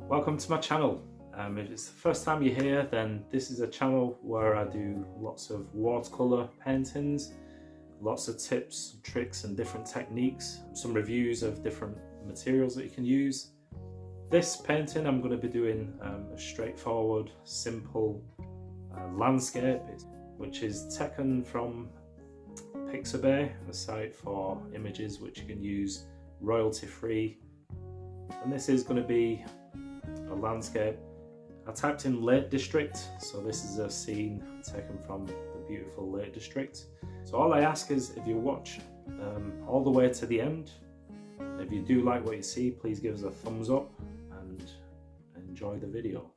Welcome to my channel. If it's the first time you're here, then this is a channel where I do lots of watercolour paintings, lots of tips, tricks and different techniques, some reviews of different materials that you can use. This painting I'm going to be doing a straightforward, simple landscape, which is taken from Pixabay, a site for images which you can use royalty free. And this is going to be a landscape. I typed in Lake District, so this is a scene taken from the beautiful Lake District. So all I ask is if you watch all the way to the end, if you do like what you see, please give us a thumbs up and enjoy the video.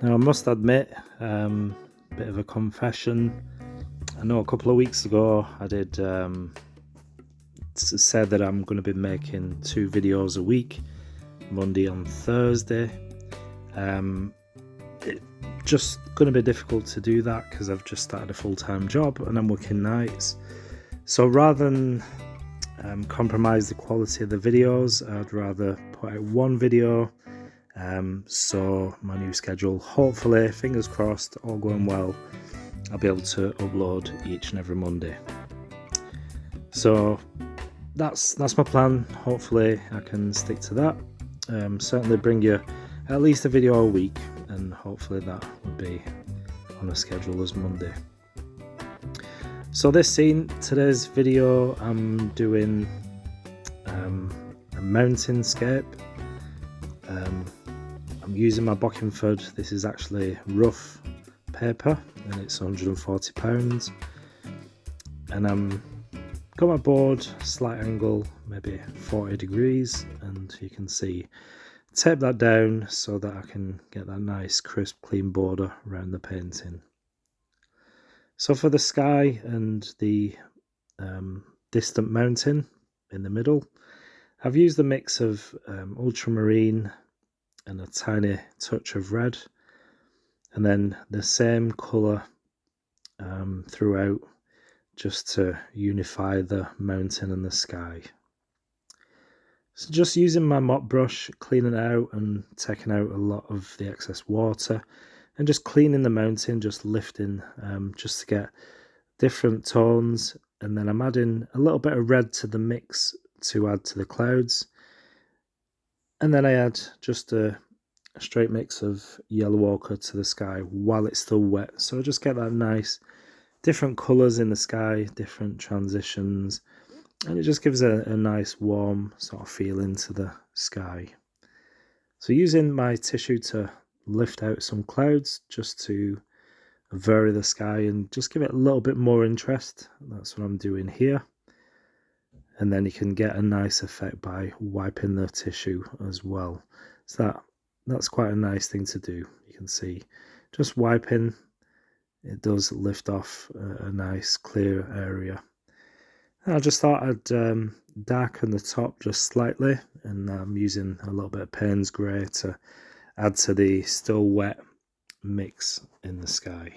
Now I must admit, bit of a confession. I know a couple of weeks ago I did said that I'm going to be making 2 videos a week, Monday and Thursday. It's just going to be difficult to do that because I've just started a full-time job and I'm working nights. So rather than compromise the quality of the videos, I'd rather put out 1 video. So my new schedule, hopefully, fingers crossed, all going well, I'll be able to upload each and every Monday. So that's my plan. Hopefully I can stick to that. Certainly bring you at least a video a week, and hopefully that will be on a schedule as Monday. So this scene, today's video, I'm doing a mountainscape. I'm using my Bockingford. This is actually rough paper and it's £140, and I'm got my board slight angle, maybe 40 degrees, and you can see tape that down so that I can get that nice crisp clean border around the painting. So for the sky and the distant mountain in the middle, I've used a mix of ultramarine and a tiny touch of red, and then the same colour throughout, just to unify the mountain and the sky. So just using my mop brush, cleaning it out and taking out a lot of the excess water, and just cleaning the mountain, just lifting, just to get different tones. And then I'm adding a little bit of red to the mix to add to the clouds. And then I add just a straight mix of yellow ochre to the sky while it's still wet. So I just get that nice different colours in the sky, different transitions, and it just gives a nice warm sort of feeling to the sky. So using my tissue to lift out some clouds just to vary the sky and just give it a little bit more interest. That's what I'm doing here. And then you can get a nice effect by wiping the tissue as well. So that's quite a nice thing to do. You can see just wiping, it does lift off a nice clear area. And I just thought I'd darken the top just slightly, and I'm using a little bit of Payne's grey to add to the still wet mix in the sky.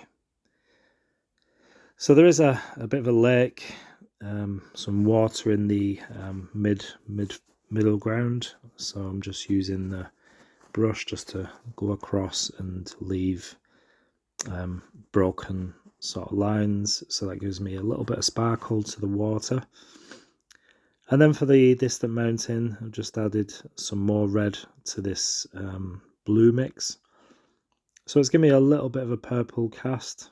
So there is a bit of a lake, some water in the middle ground, so I'm just using the brush just to go across and leave broken sort of lines, so that gives me a little bit of sparkle to the water. And then for the distant mountain, I've just added some more red to this blue mix, so it's giving me a little bit of a purple cast,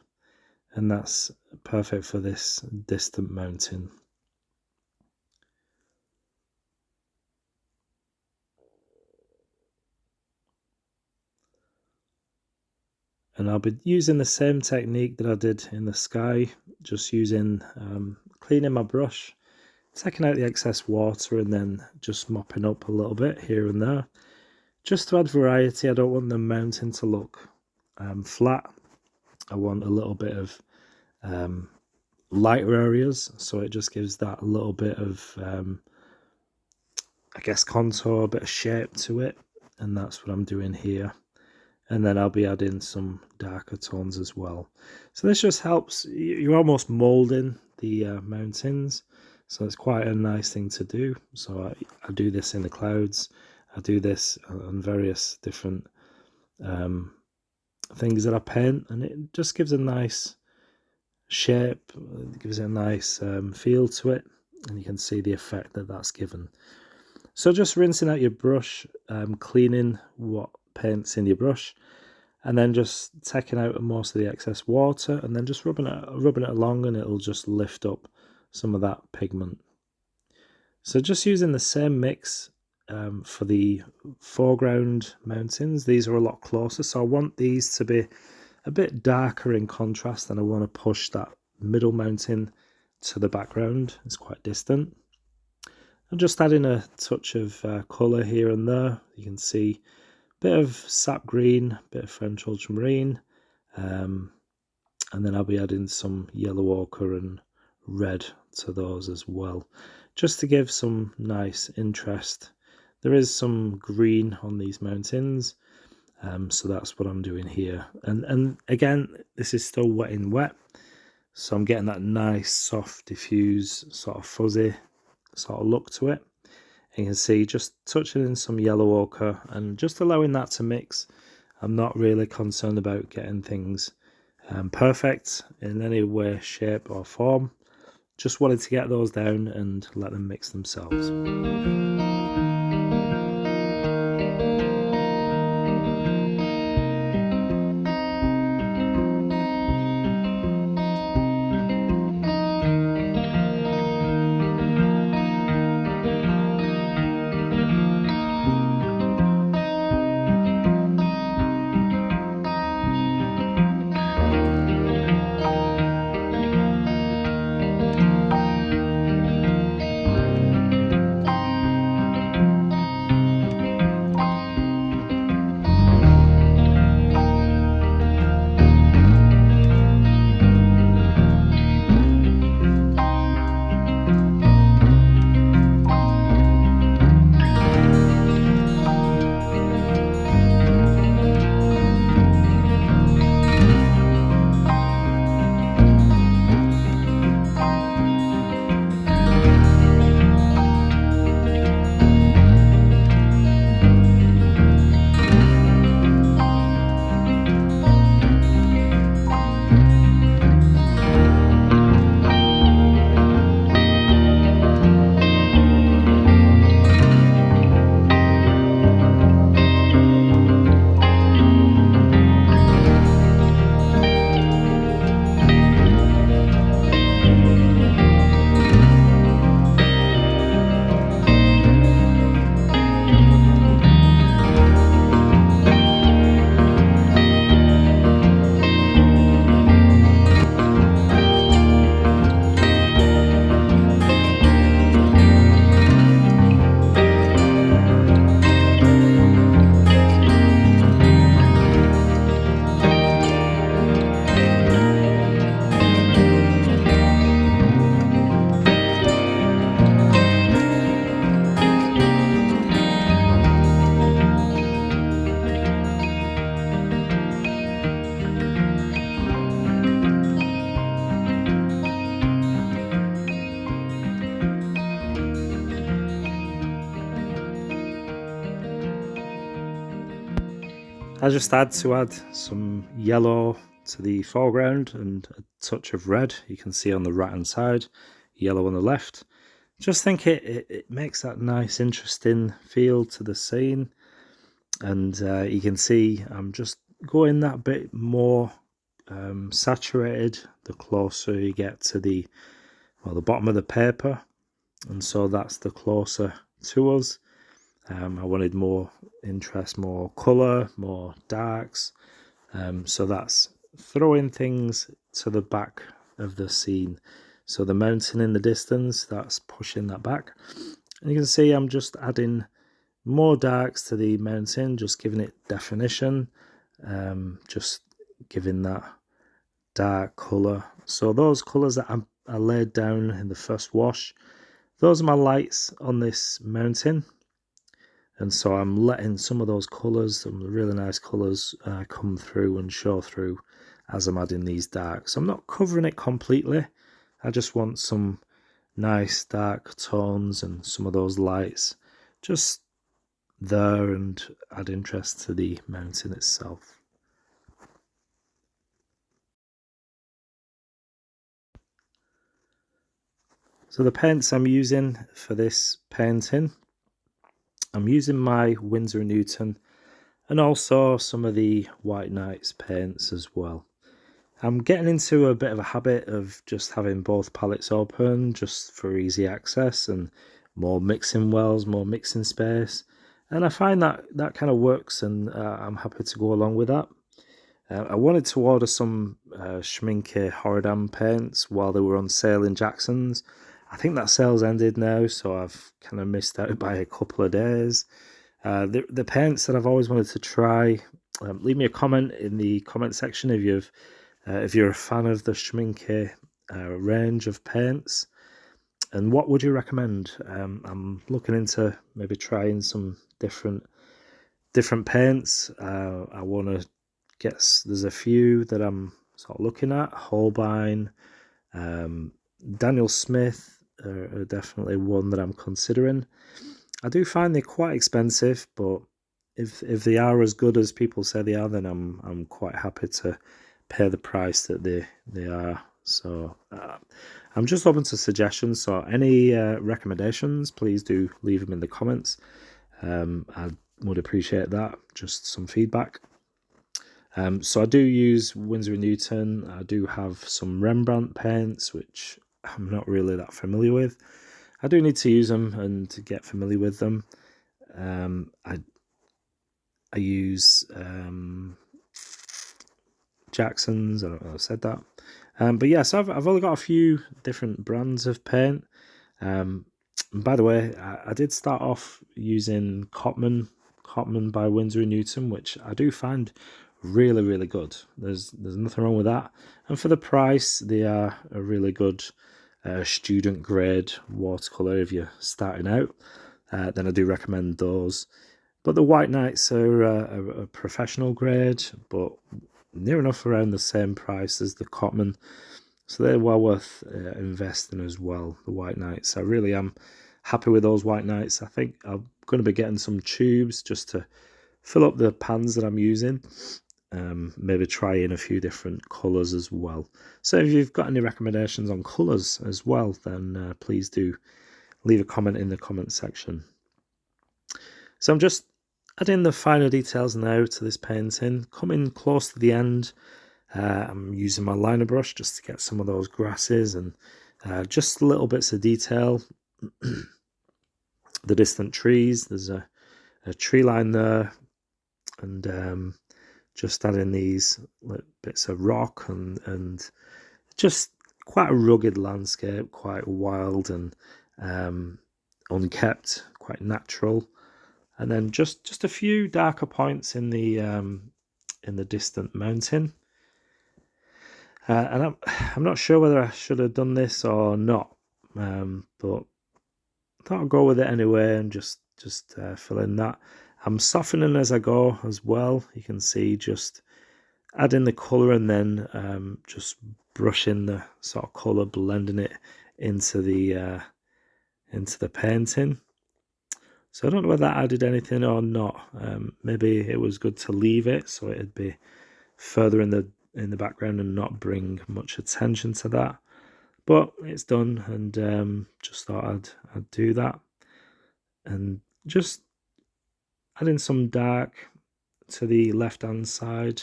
and that's perfect for this distant mountain. And I'll be using the same technique that I did in the sky, just using, cleaning my brush, taking out the excess water and then just mopping up a little bit here and there, just to add variety. I don't want the mountain to look flat. I want a little bit of lighter areas, so it just gives that a little bit of, I guess, contour, a bit of shape to it, and that's what I'm doing here. And then I'll be adding some darker tones as well. So this just helps, you're almost moulding the mountains. So it's quite a nice thing to do. So I do this in the clouds. I do this on various different things that I paint, and it just gives a nice shape, it gives it a nice feel to it, and you can see the effect that that's given. So just rinsing out your brush, cleaning what paint's in your brush, and then just taking out most of the excess water, and then just rubbing it along, and it'll just lift up some of that pigment. So just using the same mix for the foreground mountains. These are a lot closer, so I want these to be a bit darker in contrast, and I want to push that middle mountain to the background. It's quite distant. I'm just adding a touch of colour here and there. You can see a bit of sap green, a bit of French ultramarine, and then I'll be adding some yellow ochre and red to those as well, just to give some nice interest. There is some green on these mountains, so that's what I'm doing here. And again, this is still wet in wet, so I'm getting that nice, soft, diffuse, sort of fuzzy sort of look to it. And you can see just touching in some yellow ochre and just allowing that to mix. I'm not really concerned about getting things perfect in any way, shape or form. Just wanted to get those down and let them mix themselves. I just had to add some yellow to the foreground and a touch of red. You can see on the right hand side, yellow on the left. Just think it makes that nice interesting feel to the scene. And you can see I'm just going that bit more saturated the closer you get to the bottom of the paper, and so that's the closer to us. I wanted more interest, more colour, more darks, so that's throwing things to the back of the scene. So the mountain in the distance, that's pushing that back, and you can see I'm just adding more darks to the mountain, just giving it definition, just giving that dark colour. So those colours that I laid down in the first wash, those are my lights on this mountain. And so I'm letting some of those colours, some really nice colours, come through and show through as I'm adding these darks. So I'm not covering it completely. I just want some nice dark tones and some of those lights just there and add interest to the mountain itself. So the paints I'm using for this painting, I'm using my Winsor & Newton and also some of the White Knights paints as well. I'm getting into a bit of a habit of just having both palettes open just for easy access and more mixing wells, more mixing space. And I find that that kind of works, and I'm happy to go along with that. I wanted to order some Schmincke Horadam paints while they were on sale in Jackson's. I think that sale's ended now, so I've kind of missed out by a couple of days. The paints that I've always wanted to try, leave me a comment in the comment section if you're a fan of the Schmincke range of paints, and what would you recommend? I'm looking into maybe trying some different paints. I want to get, there's a few that I'm sort of looking at. Holbein, Daniel Smith are definitely one that I'm considering. I do find they're quite expensive, but if they are as good as people say they are, then I'm quite happy to pay the price that they are. So I'm just open to suggestions. So any recommendations, please do leave them in the comments. I would appreciate that. Just some feedback. So I do use Winsor & Newton. I do have some Rembrandt paints, which I'm not really that familiar with. I do need to use them and to get familiar with them. I use Jackson's. I don't know if I said that. But yes, I've only got a few different brands of paint. By the way, I did start off using Cotman by Winsor & Newton, which I do find really, really good. There's nothing wrong with that. And for the price, they are a really good student grade watercolor if you're starting out. Then I do recommend those. But the White Knights are a professional grade, but near enough around the same price as the Cotman. So they're well worth investing as well, the White Knights. I really am happy with those White Knights. I think I'm going to be getting some tubes just to fill up the pans that I'm using. Maybe try in a few different colours as well. So if you've got any recommendations on colours as well, then please do leave a comment in the comment section. So I'm just adding the finer details now to this painting, coming close to the end. I'm using my liner brush just to get some of those grasses and just little bits of detail. The distant trees, there's a tree line there, and just adding these bits of rock and just quite a rugged landscape, quite wild and unkept, quite natural. And then just a few darker points in the distant mountain. And I'm not sure whether I should have done this or not, but I thought I'd go with it anyway and just fill in that. I'm softening as I go as well. You can see just adding the colour and then just brushing the sort of colour, blending it into the painting. So I don't know whether that added anything or not. Maybe it was good to leave it so it'd be further in the background and not bring much attention to that. But it's done, and just thought I'd do that. And just adding some dark to the left-hand side,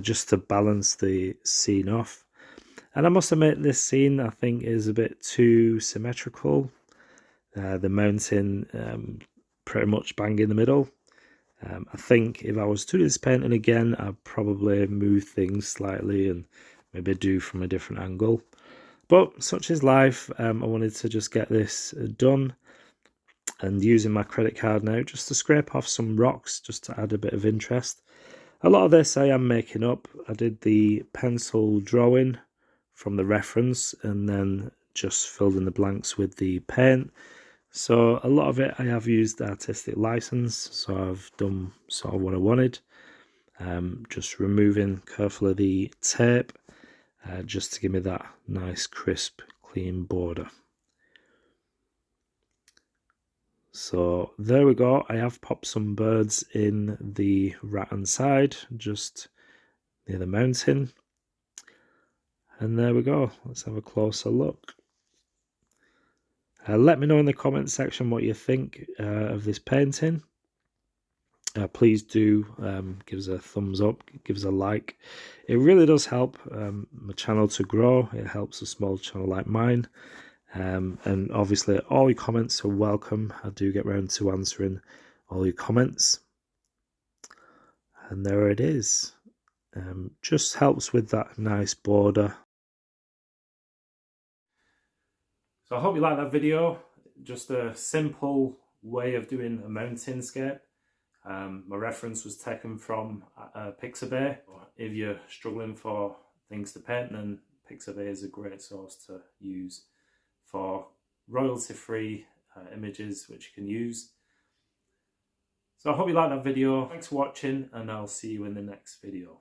just to balance the scene off. And I must admit, this scene I think is a bit too symmetrical. The mountain pretty much bang in the middle. I think if I was to do this painting again, I'd probably move things slightly and maybe do from a different angle. But such is life. I wanted to just get this done, and using my credit card now just to scrape off some rocks just to add a bit of interest. A lot of this I am making up. I did the pencil drawing from the reference and then just filled in the blanks with the paint. So a lot of it I have used artistic license, so I've done sort of what I wanted. Just removing carefully the tape just to give me that nice crisp clean border. So there we go. I have popped some birds in the right hand side, just near the mountain. And there we go. Let's have a closer look. Let me know in the comments section what you think of this painting. Please do give us a thumbs up, give us a like. It really does help my channel to grow. It helps a small channel like mine. And obviously all your comments are welcome. I do get around to answering all your comments. And there it is. Just helps with that nice border. So I hope you like that video. Just a simple way of doing a mountainscape. My reference was taken from Pixabay. If you're struggling for things to paint, then Pixabay is a great source to use for royalty-free images which you can use. So I hope you like that video. Thanks for watching, and I'll see you in the next video.